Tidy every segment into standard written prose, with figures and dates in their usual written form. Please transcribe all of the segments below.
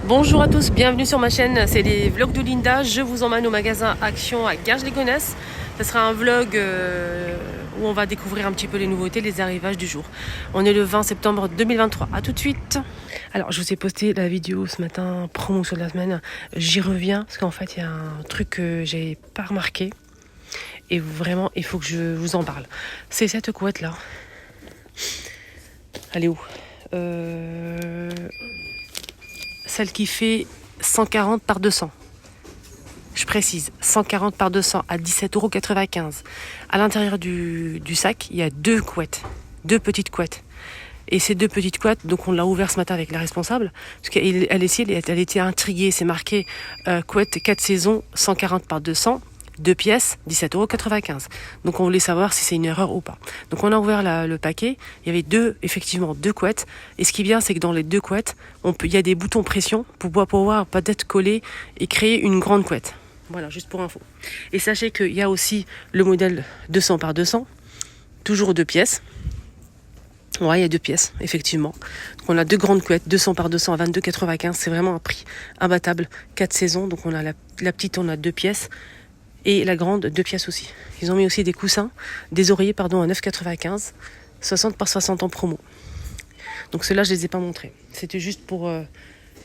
Bonjour à tous, bienvenue sur ma chaîne, c'est les vlogs de Linda. Je vous emmène au magasin Action à Garges-les-Gonesse. Ce sera un vlog où on va découvrir un petit peu les nouveautés, les arrivages du jour. On est le 20 septembre 2023, à tout de suite. Alors je vous ai posté la vidéo ce matin, promotion de la semaine. J'y reviens parce qu'en fait il y a un truc que j'ai pas remarqué. Et vraiment il faut que je vous en parle. C'est cette couette là. Elle est où celle qui fait 140 par 200. Je précise, 140 par 200 à 17,95 €. À l'intérieur du sac, il y a deux couettes, deux petites couettes. Et ces deux petites couettes, donc on l'a ouvert ce matin avec la responsable, parce qu'elle était intriguée, c'est marqué couette 4 saisons, 140 par 200. Deux pièces, 17,95 €. Donc on voulait savoir si c'est une erreur ou pas. Donc on a ouvert le paquet, il y avait effectivement deux couettes. Et ce qui est bien, c'est que dans les deux couettes, il y a des boutons pression pour pouvoir peut-être coller et créer une grande couette. Voilà, juste pour info. Et sachez qu'il y a aussi le modèle 200 par 200, toujours deux pièces. Ouais, il y a deux pièces, effectivement. Donc on a deux grandes couettes, 200 par 200 à 22,95 €. C'est vraiment un prix imbattable. 4 saisons, donc on a la petite, on a deux pièces. Et la grande, deux pièces aussi. Ils ont mis aussi des coussins, des oreillers, à 9,95 €, 60 par 60 en promo. Donc ceux-là, je ne les ai pas montrés. C'était juste pour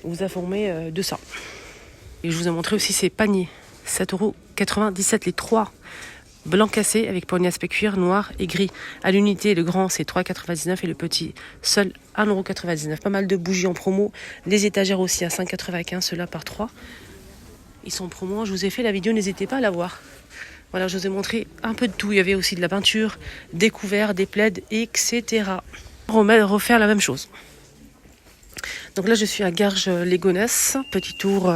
vous informer de ça. Et je vous ai montré aussi ces paniers. 7,97 € les trois. Blanc cassé avec poignée aspect cuir, noir et gris. À l'unité, le grand c'est 3,99 € et le petit seul 1,99 €. Pas mal de bougies en promo. Les étagères aussi à 5,95 €, ceux-là par 3. Ils sont en promo, je vous ai fait la vidéo, n'hésitez pas à la voir. Voilà, je vous ai montré un peu de tout. Il y avait aussi de la peinture, des couverts, des plaids, etc. Refaire la même chose. Donc là, je suis à Garges-les-Gonesse. Petit tour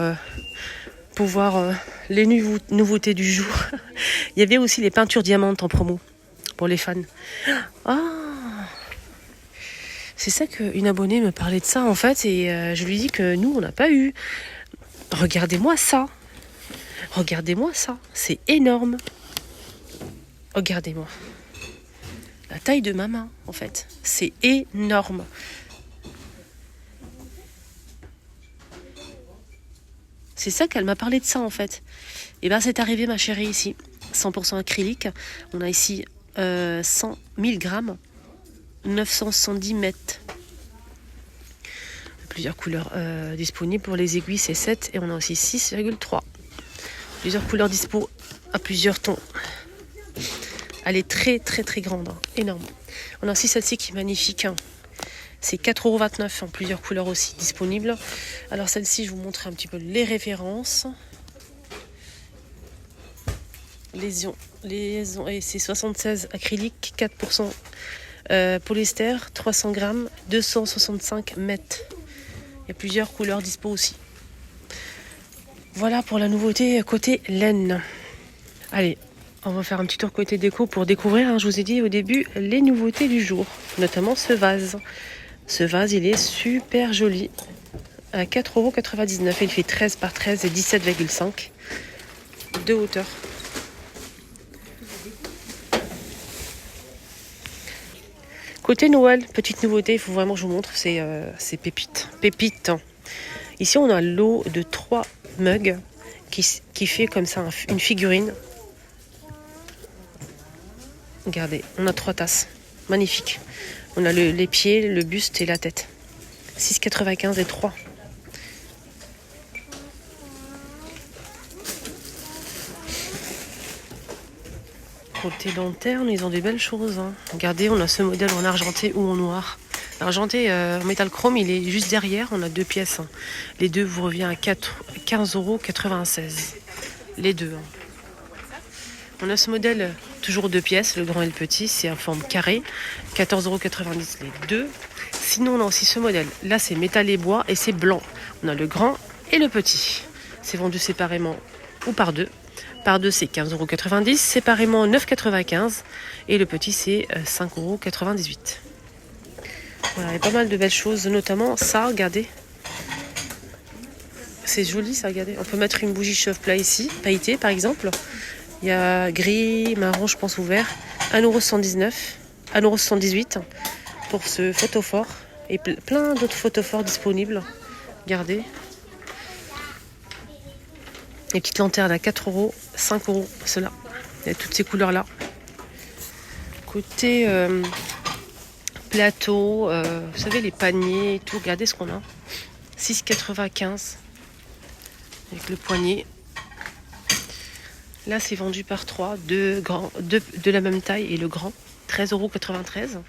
pour voir les nouveautés du jour. Il y avait aussi les peintures diamantes en promo pour les fans. Ah, c'est ça qu'une abonnée me parlait de ça en fait. Et je lui dis que nous, on n'a pas eu. Regardez-moi ça. Regardez-moi ça. C'est énorme. Regardez-moi. La taille de ma main, en fait. C'est énorme. C'est ça qu'elle m'a parlé de ça, en fait. Et bien, c'est arrivé, ma chérie, ici. 100% acrylique. On a ici 100 000 grammes. 970 mètres. Plusieurs couleurs disponibles. Pour les aiguilles, c'est 7 et on a aussi 6,3. Plusieurs couleurs dispo à plusieurs tons. Elle est très très très grande, hein, énorme. On a aussi celle-ci qui est magnifique. Hein. C'est 4,29 € en plusieurs couleurs aussi disponibles. Alors celle-ci, je vous montre un petit peu les références. Et c'est 76 acrylique, 4% polyester, 300 grammes, 265 mètres. Il y a plusieurs couleurs dispo aussi. Voilà pour la nouveauté côté laine. Allez, on va faire un petit tour côté déco pour découvrir, hein, je vous ai dit au début, les nouveautés du jour. Notamment ce vase. Ce vase, il est super joli. À 4,99 €. Il fait 13 par 13 et 17,5 de hauteur. Côté Noël, petite nouveauté, il faut vraiment que je vous montre, c'est pépite. Pépite. Ici, on a l'eau de 3 mugs qui fait comme ça une figurine. Regardez, on a 3 tasses. Magnifique. On a les pieds, le buste et la tête. 6,95 € et 3. Côté lanterne, ils ont des belles choses. Hein. Regardez, on a ce modèle en argenté ou en noir. L'argenté en métal chrome, il est juste derrière. On a deux pièces. Hein. Les deux vous revient à 15,96 €. Les deux. Hein. On a ce modèle toujours deux pièces, le grand et le petit. C'est en forme carrée. 14,90 € les deux. Sinon, on a aussi ce modèle. Là, c'est métal et bois et c'est blanc. On a le grand et le petit. C'est vendu séparément ou par deux. Par deux, c'est 15,90 €. Séparément, 9,95 €. Et le petit, c'est 5,98 €. Voilà, il y a pas mal de belles choses, notamment ça, regardez. C'est joli ça, regardez. On peut mettre une bougie chauffe-plat ici, pailletée par exemple. Il y a gris, marron, je pense ouvert. 1,79 €, 1,78 € pour ce photophore. Et plein d'autres photophores disponibles. Regardez. Les petites lanternes à 4 €, 5 €, ceux-là. Il y a toutes ces couleurs-là. Côté plateau, vous savez, les paniers et tout, regardez ce qu'on a. 6,95 avec le poignet. Là, c'est vendu par 3, deux de la même taille et le grand, 13,93 €.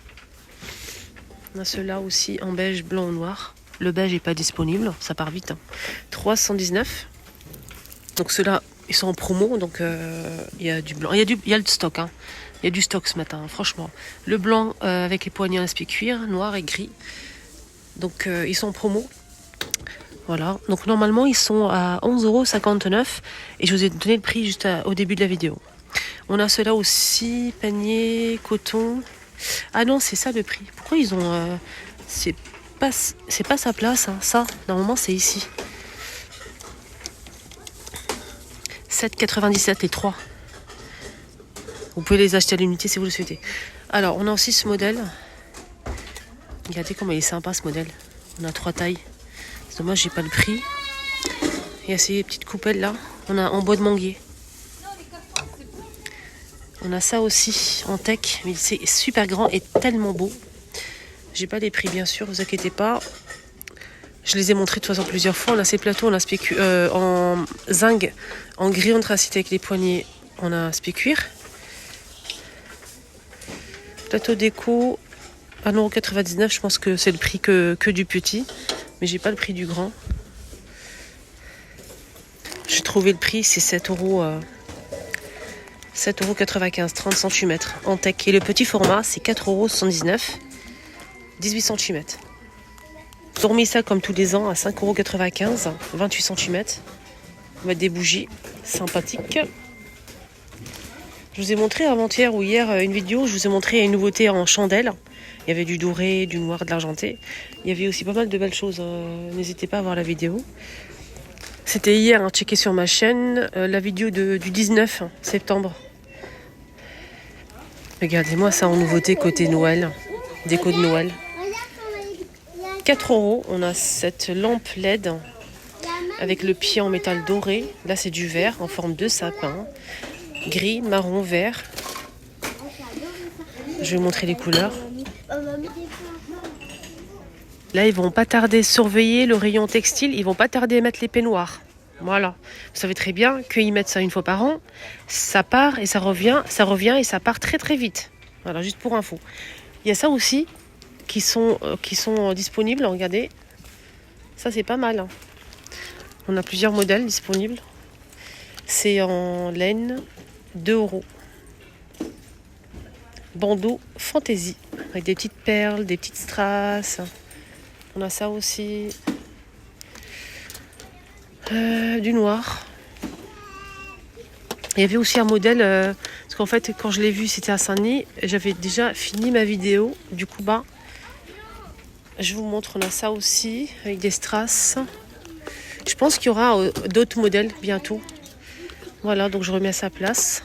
On a ceux-là aussi en beige, blanc ou noir. Le beige n'est pas disponible, ça part vite. 3,79 €. Donc ceux-là, ils sont en promo, donc il y a du blanc. Il y a le stock, hein. Il y a du stock ce matin, franchement. Le blanc avec les poignets en aspect cuir, noir et gris. Donc ils sont en promo. Voilà, donc normalement ils sont à 11,59 € et je vous ai donné le prix juste au début de la vidéo. On a ceux-là aussi, panier, coton. Ah non, c'est ça le prix. Pourquoi ils ont... c'est pas sa place, hein. Ça, normalement c'est ici. 7,97 € les 3. Vous pouvez les acheter à l'unité si vous le souhaitez. Alors, on a aussi ce modèle. Regardez comment il est sympa ce modèle. On a 3 tailles. C'est dommage, j'ai pas le prix. Il y a ces petites coupelles là. On a en bois de manguier. On a ça aussi en tech, mais c'est super grand et tellement beau. J'ai pas les prix bien sûr, vous inquiétez pas. Je les ai montrés de toute façon plusieurs fois. On a ces plateaux, on a en zinc, en gris anthracite avec les poignées, on a aspect cuir. Plateau déco, 1,99 €, je pense que c'est le prix que du petit, mais j'ai pas le prix du grand. J'ai trouvé le prix, c'est 7,95 €, 30 cm en tech. Et le petit format, c'est 4,79 €, 18 cm. J'ai remis ça comme tous les ans à 5,95 €, 28 cm. On va mettre des bougies sympathiques. Je vous ai montré avant-hier ou hier une vidéo, je vous ai montré une nouveauté en chandelle. Il y avait du doré, du noir, de l'argenté. Il y avait aussi pas mal de belles choses. N'hésitez pas à voir la vidéo. C'était hier, hein, checké sur ma chaîne, la vidéo du 19 septembre. Regardez-moi ça en nouveauté côté Noël, déco de Noël. 4 €, on a cette lampe LED avec le pied en métal doré. Là c'est du verre en forme de sapin. Gris, marron, vert. Je vais vous montrer les couleurs. Là, ils vont pas tarder à surveiller le rayon textile. Ils vont pas tarder à mettre les peignoirs. Voilà. Vous savez très bien qu'ils mettent ça une fois par an. Ça part et ça revient et ça part très très vite. Voilà, juste pour info. Il y a ça aussi qui sont disponibles. Regardez. Ça, c'est pas mal, hein. On a plusieurs modèles disponibles. C'est en laine. 2 €. Bandeau fantaisie avec des petites perles, des petites strass. On a ça aussi. Du noir. Il y avait aussi un modèle, parce qu'en fait quand je l'ai vu c'était à Saint-Denis, j'avais déjà fini ma vidéo. Du coup je vous montre, on a ça aussi avec des strass. Je pense qu'il y aura d'autres modèles bientôt. Voilà, donc je remets à sa place.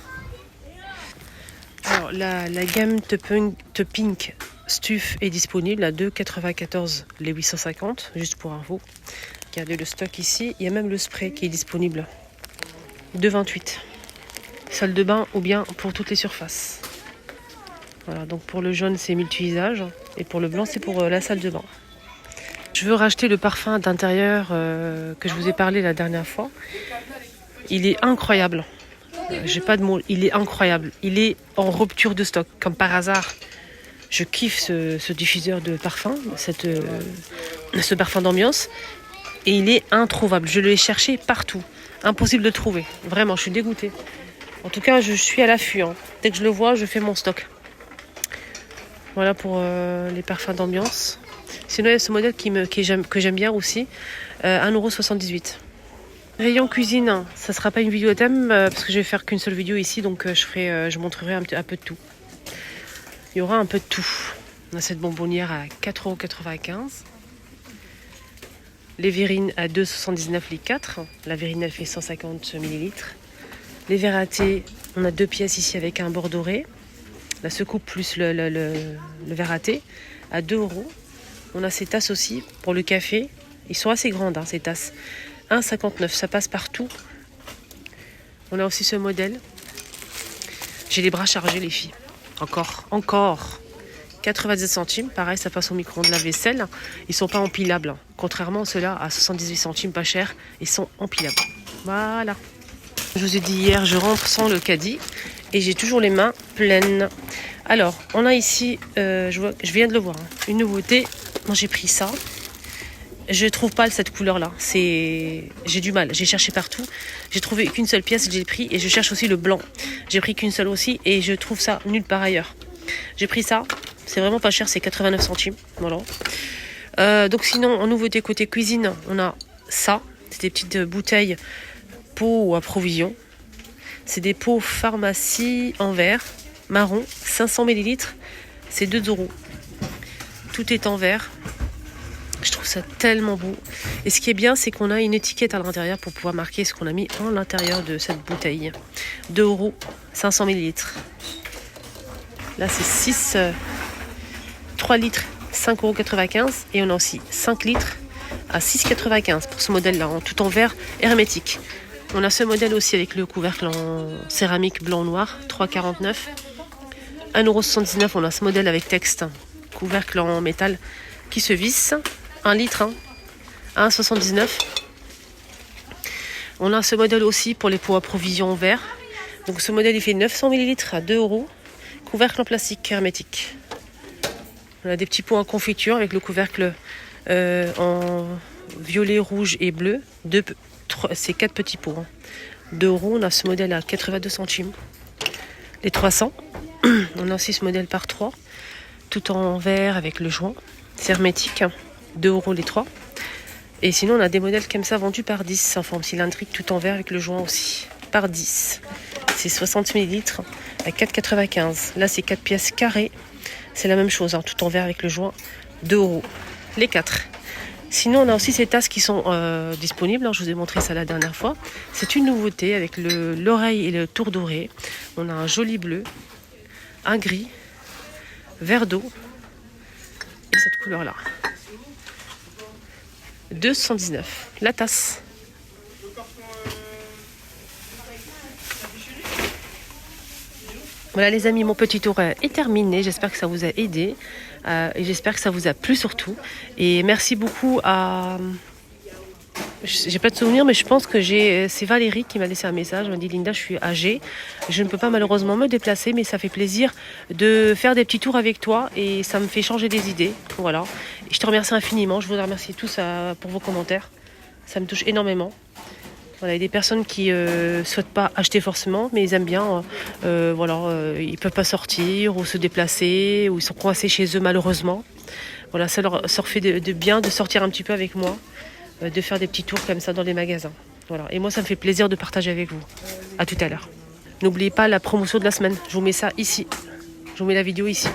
Alors, la gamme The Pink Stuff est disponible à 2,94 € les 850, juste pour info. Regardez le stock ici. Il y a même le spray qui est disponible. 2,28 €. Salle de bain ou bien pour toutes les surfaces. Voilà, donc pour le jaune c'est multi-usage et pour le blanc c'est pour la salle de bain. Je veux racheter le parfum d'intérieur que je vous ai parlé la dernière fois. Il est incroyable. J'ai pas de mots, il est incroyable. Il est en rupture de stock, comme par hasard. Je kiffe ce diffuseur de parfum, ce parfum d'ambiance. Et il est introuvable. Je l'ai cherché partout. Impossible de le trouver. Vraiment, je suis dégoûtée. En tout cas, je suis à l'affût, hein. Dès que je le vois, je fais mon stock. Voilà pour les parfums d'ambiance. Sinon, il y a ce modèle que j'aime bien aussi. 1,78 €. Rayon cuisine, ça sera pas une vidéo à thème parce que je vais faire qu'une seule vidéo ici, donc je montrerai un peu de tout. Il y aura un peu de tout. On a cette bonbonnière à 4,95 €. Les verrines à 2,79 € les 4. La verrine elle fait 150 ml. Les verres à thé, on a 2 pièces ici avec un bord doré. La secoupe plus le verre à thé à 2 €. On a ces tasses aussi pour le café. Ils sont assez grandes, hein, ces tasses. 1,59 €, ça passe partout. On a aussi ce modèle. J'ai les bras chargés, les filles. Encore. 90 centimes. Pareil, ça passe au micro-ondes de la vaisselle. Ils sont pas empilables. Contrairement à ceux-là, à 78 centimes, pas cher. Ils sont empilables. Voilà. Je vous ai dit hier, je rentre sans le caddie. Et j'ai toujours les mains pleines. Alors, on a ici, je viens de le voir, une nouveauté. Moi, j'ai pris ça. Je trouve pas cette couleur-là. J'ai du mal. J'ai cherché partout. J'ai trouvé qu'une seule pièce, j'ai pris. Et je cherche aussi le blanc. J'ai pris qu'une seule aussi. Et je trouve ça nulle part ailleurs. J'ai pris ça. C'est vraiment pas cher. C'est 89 centimes. Voilà. Donc sinon, en nouveauté côté cuisine, on a ça. C'est des petites bouteilles pots à provision. C'est des pots pharmacie en verre. Marron. 500 ml. C'est 2 €. Tout est en verre. Je trouve ça tellement beau. Et ce qui est bien, c'est qu'on a une étiquette à l'intérieur pour pouvoir marquer ce qu'on a mis à l'intérieur de cette bouteille. 2 €, 500 ml. Là, c'est 3 litres, 5,95 €. Et on a aussi 5 litres à 6,95 € pour ce modèle-là, tout en verre hermétique. On a ce modèle aussi avec le couvercle en céramique blanc-noir, 3,49 €. 1,79 €, on a ce modèle avec texte, couvercle en métal qui se visse. 1 litre, 1,79 €. On a ce modèle aussi pour les pots à provision en verre. Donc ce modèle il fait 900 ml à 2 €. Couvercle en plastique hermétique. On a des petits pots en confiture avec le couvercle en violet, rouge et bleu. C'est 4 petits pots. 2 €. On a ce modèle à 82 centimes. Les 300. On a aussi ce modèle par 3. Tout en verre avec le joint. C'est hermétique. 2 € les 3. Et sinon, on a des modèles comme ça vendus par 10 en forme cylindrique, tout en verre avec le joint aussi. Par 10. C'est 60 ml à 4,95 €. Là, c'est 4 pièces carrées. C'est la même chose, tout en verre avec le joint. 2 € les 4. Sinon, on a aussi ces tasses qui sont disponibles. Je vous ai montré ça la dernière fois. C'est une nouveauté avec l'oreille et le tour doré. On a un joli bleu, un gris, vert d'eau et cette couleur-là. 2,19 € la tasse. Voilà les amis, mon petit tour est terminé. J'espère que ça vous a aidé et j'espère que ça vous a plu surtout. Et merci beaucoup à... J'ai pas de souvenir, mais je pense que c'est Valérie qui m'a laissé un message. Elle m'a dit: Linda, je suis âgée, je ne peux pas malheureusement me déplacer, mais ça fait plaisir de faire des petits tours avec toi et ça me fait changer des idées. Voilà. Et je te remercie infiniment. Je vous remercie tous pour vos commentaires. Ça me touche énormément. Voilà, il y a des personnes qui souhaitent pas acheter forcément, mais ils aiment bien. Ils peuvent pas sortir ou se déplacer, ou ils sont coincés chez eux malheureusement. Voilà, ça leur fait de bien de sortir un petit peu avec moi, de faire des petits tours comme ça dans les magasins. Voilà. Et moi, ça me fait plaisir de partager avec vous. À tout à l'heure. N'oubliez pas la promotion de la semaine. Je vous mets ça ici. Je vous mets la vidéo ici.